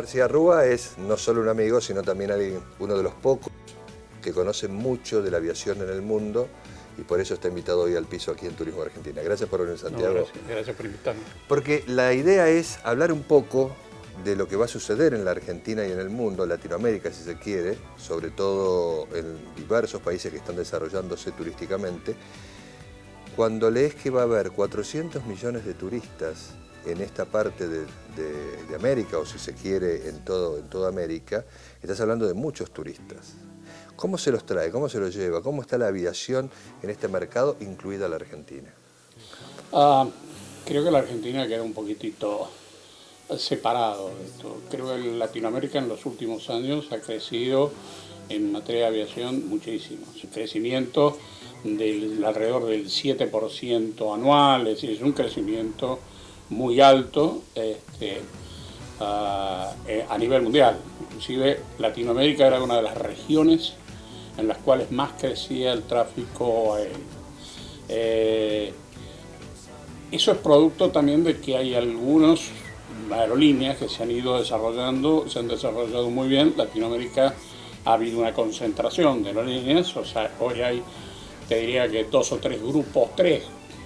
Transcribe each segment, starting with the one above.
García Rúa es no solo un amigo, sino también uno de los pocos que conoce mucho de la aviación en el mundo y por eso está invitado hoy al piso aquí en Turismo Argentina. Gracias por venir, Santiago. No, gracias por invitarme. Porque la idea es hablar un poco de lo que va a suceder en la Argentina y en el mundo, Latinoamérica si se quiere, sobre todo en diversos países que están desarrollándose turísticamente, cuando lees que va a haber 400 millones de turistas en esta parte de América, o si se quiere en toda América, estás hablando de muchos turistas. ¿Cómo se los trae? ¿Cómo se los lleva? ¿Cómo está la aviación en este mercado, incluida la Argentina? Creo que la Argentina queda un poquitito separado de esto. Creo que Latinoamérica en los últimos años ha crecido en materia de aviación muchísimo. El crecimiento alrededor del 7% anual, es decir, es un crecimiento muy alto a nivel mundial. Inclusive Latinoamérica era una de las regiones en las cuales más crecía el tráfico aéreo. Eso es producto también de que hay algunas aerolíneas que se han ido desarrollando, se han desarrollado muy bien. Latinoamérica ha habido una concentración de aerolíneas, o sea, hoy hay, te diría que 2 o 3 grupos,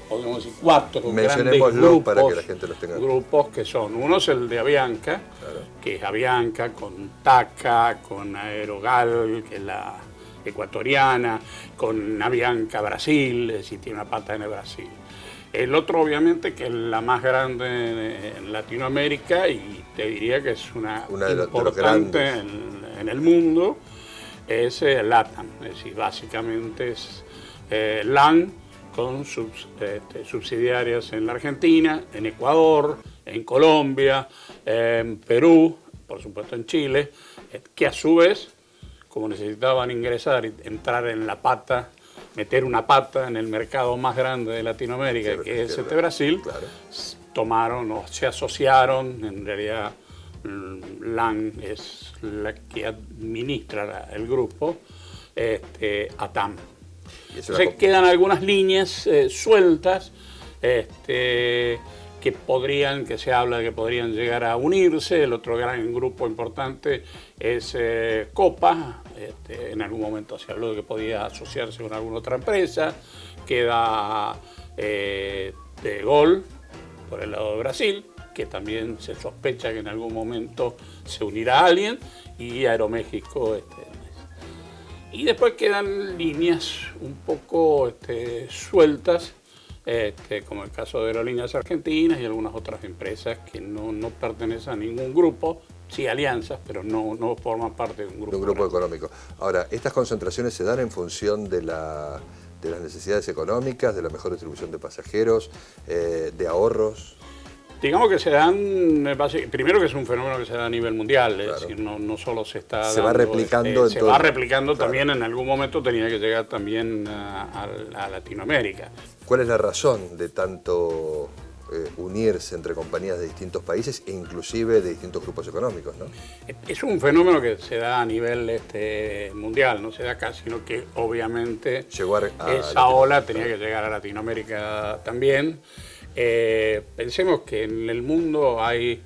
podemos decir 4 grandes grupos, para que la gente los tenga. Grupos que son, uno es el de Avianca, claro, que es Avianca con TACA, con Aerogal, que es la ecuatoriana, con Avianca Brasil, es decir, tiene una pata en el Brasil. El otro, obviamente, que es la más grande en Latinoamérica y te diría que es una importante en el mundo, es LATAM. Es decir, básicamente es LAN con subsidiarias en la Argentina, en Ecuador, en Colombia, en Perú, por supuesto en Chile, que a su vez, como necesitaban entrar en la pata, meter una pata en el mercado más grande de Latinoamérica, que es Brasil, claro, tomaron o se asociaron, en realidad LAN es la que administra el grupo, a TAM. Entonces quedan algunas líneas sueltas que se habla de que podrían llegar a unirse. El otro gran grupo importante es Copa. En algún momento se habló de que podía asociarse con alguna otra empresa. Queda de Gol por el lado de Brasil, que también se sospecha que en algún momento se unirá a alguien, y Aeroméxico. Y después quedan líneas un poco sueltas, como el caso de Aerolíneas Argentinas y algunas otras empresas que no pertenecen a ningún grupo, sí alianzas, pero no forman parte de un grupo económico. Ahora, ¿estas concentraciones se dan en función de las necesidades económicas, de la mejor distribución de pasajeros, de ahorros? Digamos que se dan, primero que es un fenómeno que se da a nivel mundial, claro, es decir, no solo se está dando, va replicando. Se va replicando, claro, también en algún momento tenía que llegar también a Latinoamérica. ¿Cuál es la razón de tanto unirse entre compañías de distintos países e inclusive de distintos grupos económicos, ¿no? Es un fenómeno que se da a nivel mundial, no se da acá, sino que obviamente esa ola tenía que llegar a Latinoamérica también. Pensemos que en el mundo hay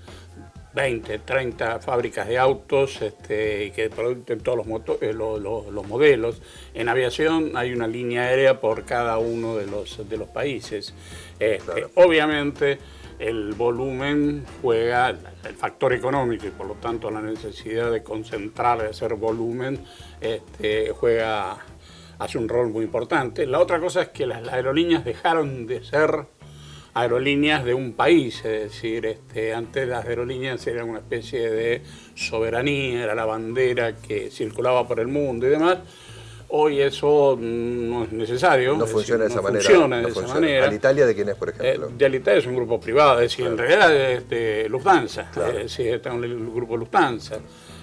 20, 30 fábricas de autos y que producen todos los modelos. En aviación hay una línea aérea por cada uno de los países. Claro. Obviamente el volumen juega, el factor económico y por lo tanto la necesidad de concentrar, de hacer volumen, hace un rol muy importante. La otra cosa es que las aerolíneas dejaron de ser aerolíneas de un país, es decir, antes las aerolíneas eran una especie de soberanía, era la bandera que circulaba por el mundo y demás. Hoy eso no es necesario. No funciona de esa manera. ¿Alitalia de quién es, por ejemplo? De Alitalia es un grupo privado, es decir, claro, en realidad es de Lufthansa, claro, es decir, está en el grupo Lufthansa.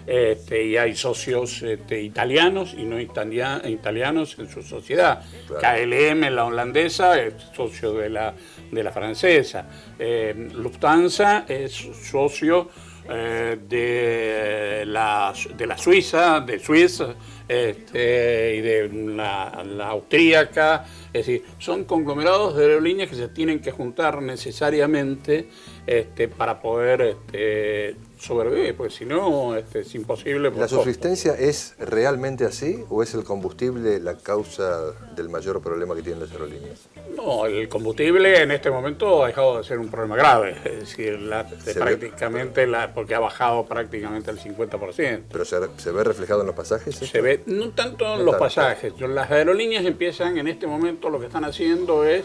Y hay socios italianos y no italianos en su sociedad. Claro. KLM, la holandesa, es socio de la francesa. Lufthansa es socio de la Suiza, de Suiza, y de la austríaca. Es decir, son conglomerados de aerolíneas que se tienen que juntar necesariamente para poder sobrevivir, porque si no es imposible. ¿La subsistencia es realmente así o es el combustible la causa del mayor problema que tienen las aerolíneas? No, el combustible en este momento ha dejado de ser un problema grave, es decir, porque ha bajado prácticamente el 50%. ¿Pero se ve reflejado en los pasajes? Se ve, no tanto en los pasajes. Las aerolíneas empiezan en este momento, lo que están haciendo es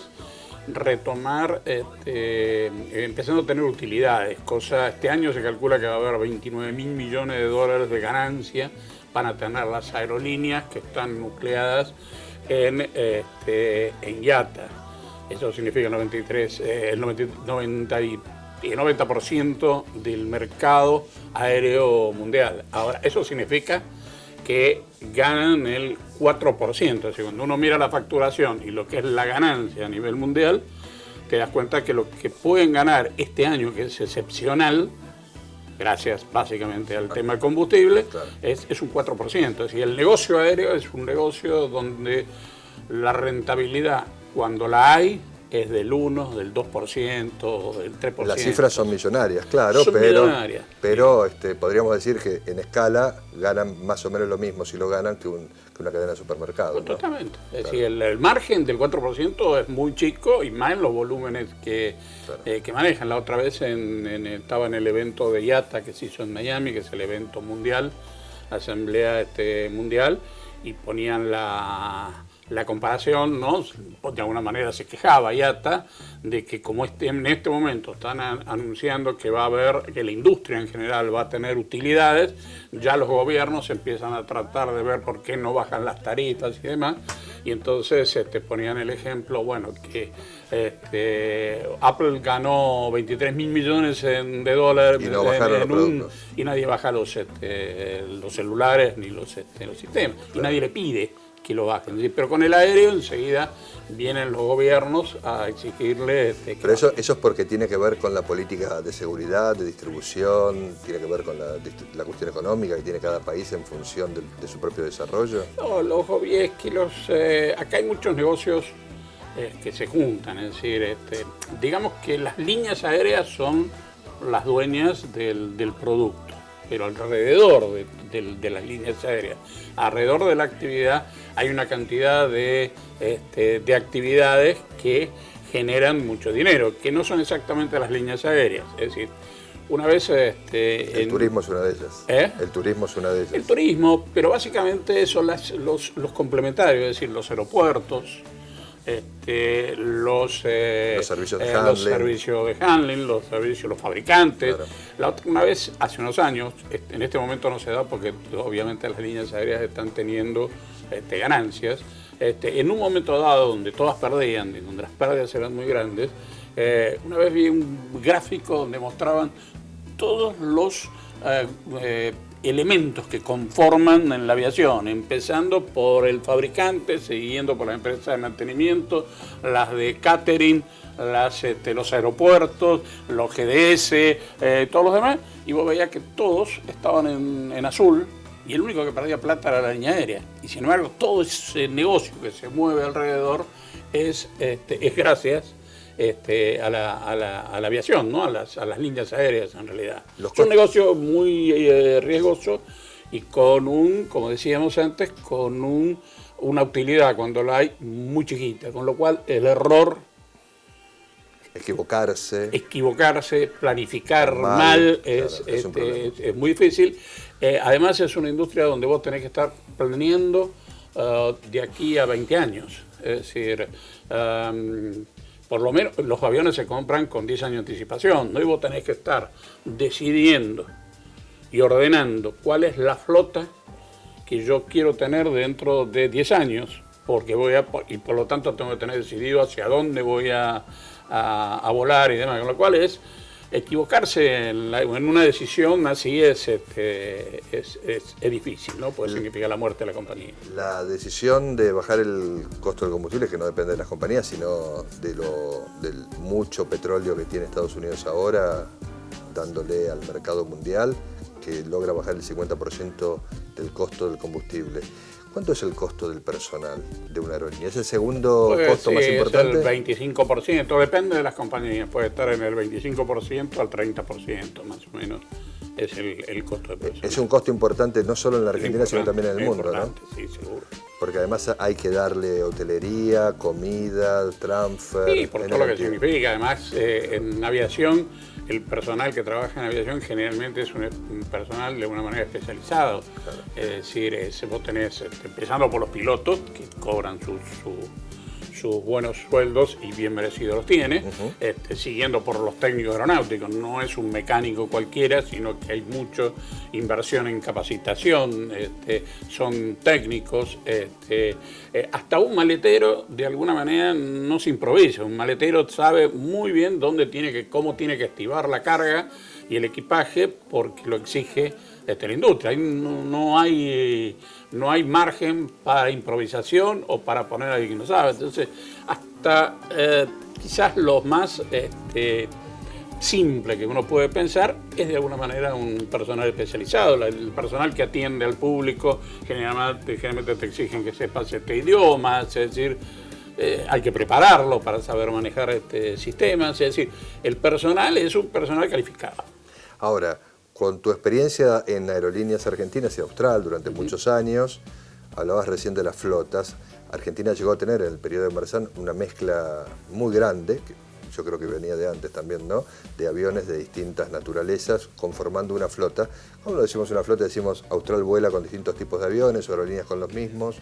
retomar, empezando a tener utilidades. Este año se calcula que va a haber 29.000 millones de dólares de ganancia, van a tener las aerolíneas que están nucleadas en IATA. Eso significa el 90% del mercado aéreo mundial. Ahora, eso significa que ganan el 4%. Es decir, cuando uno mira la facturación y lo que es la ganancia a nivel mundial, te das cuenta que lo que pueden ganar este año, que es excepcional, gracias básicamente al tema del combustible, claro, es un 4%. Es decir, el negocio aéreo es un negocio donde la rentabilidad, cuando la hay, es del 1, del 2%, del 3%. Las cifras son millonarias, claro, pero podríamos decir que en escala ganan más o menos lo mismo si lo ganan que una cadena de supermercados, ¿no? Totalmente. Es decir, el margen del 4% es muy chico y más en los volúmenes que manejan. La otra vez estaba en el evento de IATA que se hizo en Miami, que es el evento mundial, la asamblea mundial, y ponían la comparación, ¿no? De alguna manera se quejaba IATA de que como en este momento están anunciando que que la industria en general va a tener utilidades, ya los gobiernos empiezan a tratar de ver por qué no bajan las tarifas y demás, y entonces ponían el ejemplo, bueno, que Apple ganó 23.000 millones de dólares y no bajaron los productos. Y nadie baja los celulares ni los sistemas, claro, y nadie le pide que lo bajen. Pero con el aéreo enseguida vienen los gobiernos a exigirle... Pero eso es porque tiene que ver con la política de seguridad, de distribución, tiene que ver con la cuestión económica que tiene cada país en función de su propio desarrollo. No, los hobbies que acá hay muchos negocios que se juntan, es decir, digamos que las líneas aéreas son las dueñas del producto, pero alrededor de las líneas aéreas, alrededor de la actividad, hay una cantidad de actividades que generan mucho dinero, que no son exactamente las líneas aéreas. Es decir, una vez... el turismo es una de ellas. El turismo es una de ellas. El turismo, pero básicamente son los complementarios, es decir, los aeropuertos, los servicios de handling, los fabricantes. Claro. Una vez, hace unos años, en este momento no se da porque obviamente las líneas aéreas están teniendo ganancias. En un momento dado donde todas perdían, donde las pérdidas eran muy grandes, una vez vi un gráfico donde mostraban todos los elementos que conforman en la aviación, empezando por el fabricante, siguiendo por la empresa de mantenimiento, las de catering, los aeropuertos, los GDS, todos los demás, y vos veías que todos estaban en azul, y el único que perdía plata era la línea aérea. Y sin embargo, todo ese negocio que se mueve alrededor es gracias a la aviación, ¿no? a las líneas aéreas en realidad. Es un negocio muy riesgoso y como decíamos antes, con una utilidad cuando la hay muy chiquita, con lo cual el error... Equivocarse, planificar mal es muy difícil. Además es una industria donde vos tenés que estar planeando de aquí a 20 años. Es decir, por lo menos los aviones se compran con 10 años de anticipación, ¿no? Y vos tenés que estar decidiendo y ordenando cuál es la flota que yo quiero tener dentro de 10 años, y por lo tanto tengo que tener decidido hacia dónde voy a volar y demás, con lo cual es equivocarse en una decisión así es difícil, ¿no? Puede significar la muerte de la compañía. La decisión de bajar el costo del combustible, que no depende de las compañías, sino del mucho petróleo que tiene Estados Unidos ahora, dándole al mercado mundial, que logra bajar el 50% del costo del combustible. ¿Cuánto es el costo del personal de una aerolínea? ¿Es el segundo Pues, costo más importante? Es el 25%, depende de las compañías, puede estar en el 25% al 30% más o menos, es el costo de personal. Es un costo importante no solo en la Argentina, sino también en el mundo, ¿no? Sí, seguro. Porque además hay que darle hotelería, comida, transfer... Sí, por todo lo que significa. Además, en aviación, el personal que trabaja en aviación generalmente es un personal de una manera especializado. Claro. Es decir, vos tenés, empezando por los pilotos, que cobran sus buenos sueldos y bien merecidos los tiene, siguiendo por los técnicos aeronáuticos. No es un mecánico cualquiera, sino que hay mucha inversión en capacitación, son técnicos, hasta un maletero de alguna manera no se improvisa. Un maletero sabe muy bien cómo tiene que estivar la carga y el equipaje, porque lo exige la industria. No hay margen para improvisación o para poner a alguien que no sabe. Entonces, hasta quizás lo más simple que uno puede pensar es de alguna manera un personal especializado. El personal que atiende al público generalmente te exigen que sepas idiomas, es decir, hay que prepararlo para saber manejar sistemas, es decir, el personal es un personal calificado. Ahora, con tu experiencia en aerolíneas argentinas y austral durante muchos años, hablabas recién de las flotas. Argentina llegó a tener en el periodo de Mersán una mezcla muy grande, que yo creo que venía de antes también, ¿no?, de aviones de distintas naturalezas, conformando una flota. ¿Cómo lo decimos una flota? Decimos Austral vuela con distintos tipos de aviones, o aerolíneas con los mismos,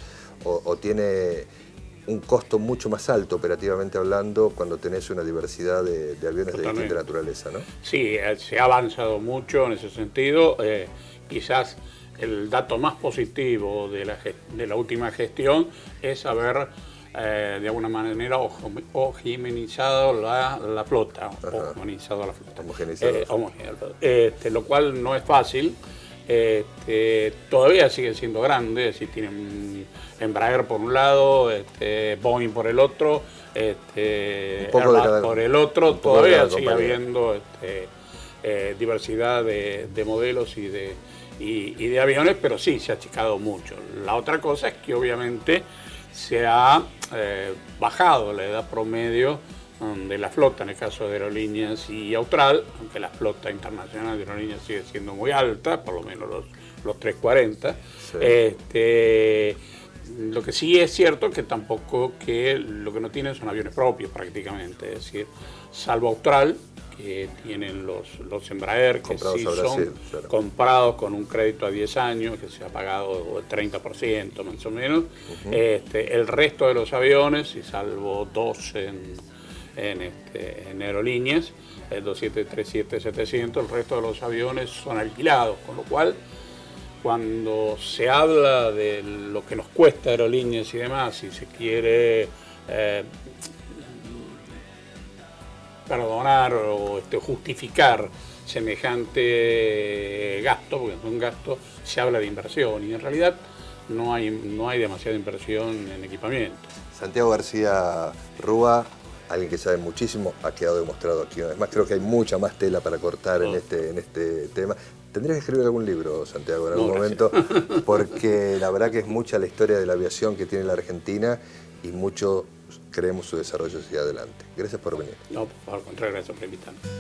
o tiene un costo mucho más alto operativamente hablando cuando tenés una diversidad de aviones de distinta naturaleza, ¿no? Sí, se ha avanzado mucho en ese sentido. Quizás el dato más positivo de la última gestión es haber de alguna manera homogeneizado la flota. Homogeneizado la flota. Lo cual no es fácil. Todavía sigue siendo grande, si tienen Embraer por un lado, Boeing por el otro, Airbus por el otro, todavía sigue habiendo diversidad de modelos y de aviones, pero sí se ha achicado mucho. La otra cosa es que obviamente se ha bajado la edad promedio de la flota, en el caso de Aerolíneas y Austral, aunque la flota internacional de Aerolíneas sigue siendo muy alta, por lo menos los 340. Sí. Lo que sí es cierto que tampoco lo que no tienen son aviones propios prácticamente, es decir, salvo Austral, que tienen los Embraer, que sí son comprados con un crédito a 10 años, que se ha pagado el 30% más o menos. El resto de los aviones, y salvo dos en Aerolíneas, el 2737-700, el resto de los aviones son alquilados, con lo cual cuando se habla de lo que nos cuesta Aerolíneas y demás, si se quiere perdonar o justificar semejante gasto, porque es un gasto, se habla de inversión y en realidad no hay demasiada inversión en equipamiento. Santiago García Rúa, alguien que sabe muchísimo, ha quedado demostrado aquí. Además, creo que hay mucha más tela para cortar en este tema. Tendrías que escribir algún libro, Santiago, en algún momento, porque la verdad que es mucha la historia de la aviación que tiene la Argentina y mucho creemos su desarrollo hacia adelante. Gracias por venir. No, por favor, al contrario, gracias por invitarme.